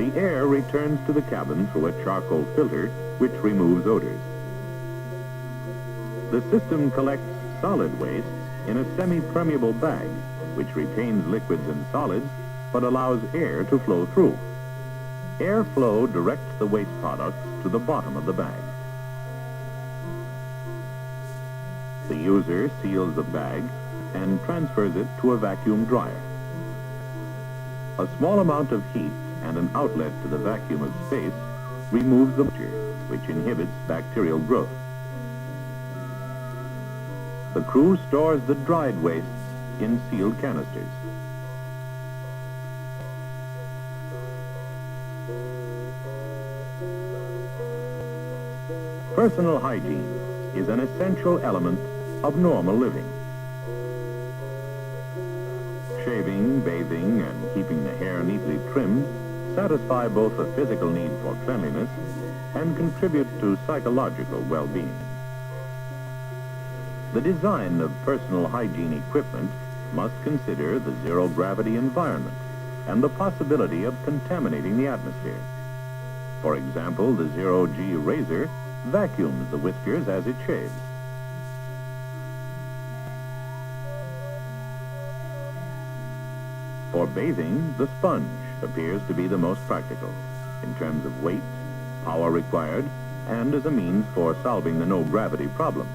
The air returns to the cabin through a charcoal filter, which removes odors. The system collects solid waste in a semi-permeable bag, which retains liquids and solids, but allows air to flow through. Airflow directs the waste products to the bottom of the bag. The user seals the bag and transfers it to a vacuum dryer. A small amount of heat and an outlet to the vacuum of space removes the moisture, which inhibits bacterial growth. The crew stores the dried wastes in sealed canisters. Personal hygiene is an essential element of normal living. Shaving, bathing, and keeping the hair neatly trimmed satisfy both a physical need for cleanliness and contribute to psychological well-being. The design of personal hygiene equipment must consider the zero-gravity environment and the possibility of contaminating the atmosphere. For example, the zero-G razor vacuums the whiskers as it shaves. For bathing, the sponge appears to be the most practical in terms of weight, power required, and as a means for solving the no-gravity problem.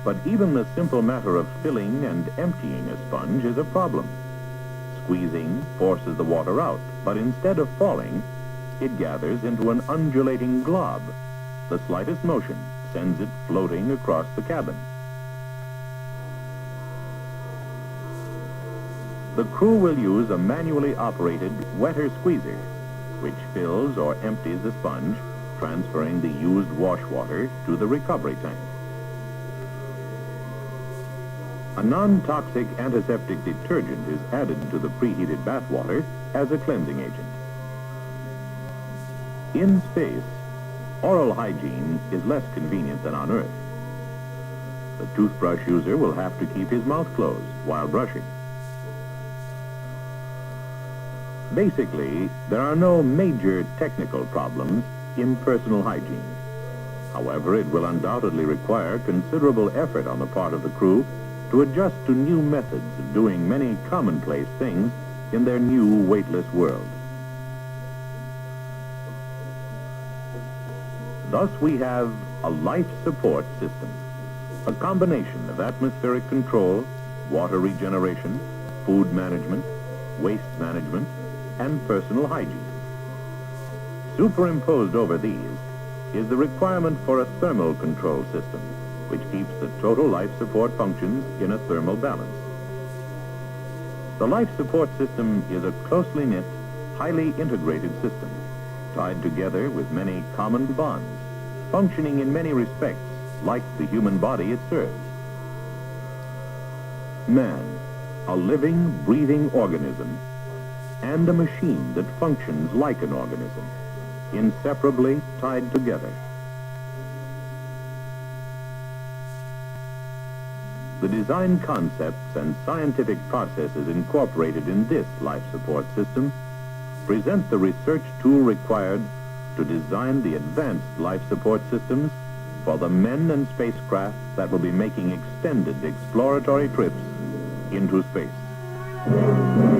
But even the simple matter of filling and emptying a sponge is a problem. Squeezing forces the water out, but instead of falling, it gathers into an undulating glob. The slightest motion sends it floating across the cabin. The crew will use a manually operated wetter squeezer, which fills or empties the sponge, transferring the used wash water to the recovery tank. A non-toxic antiseptic detergent is added to the preheated bath water as a cleansing agent. In space, oral hygiene is less convenient than on Earth. The toothbrush user will have to keep his mouth closed while brushing. Basically, there are no major technical problems in personal hygiene. However, it will undoubtedly require considerable effort on the part of the crew to adjust to new methods of doing many commonplace things in their new weightless world. Thus, we have a life support system, a combination of atmospheric control, water regeneration, food management, waste management, and personal hygiene. Superimposed over these is the requirement for a thermal control system, which keeps the total life support functions in a thermal balance. The life support system is a closely knit, highly integrated system, tied together with many common bonds, functioning in many respects like the human body it serves. Man, a living, breathing organism, and a machine that functions like an organism, inseparably tied together. The design concepts and scientific processes incorporated in this life support system present the research tool required to design the advanced life support systems for the men and spacecraft that will be making extended exploratory trips into space.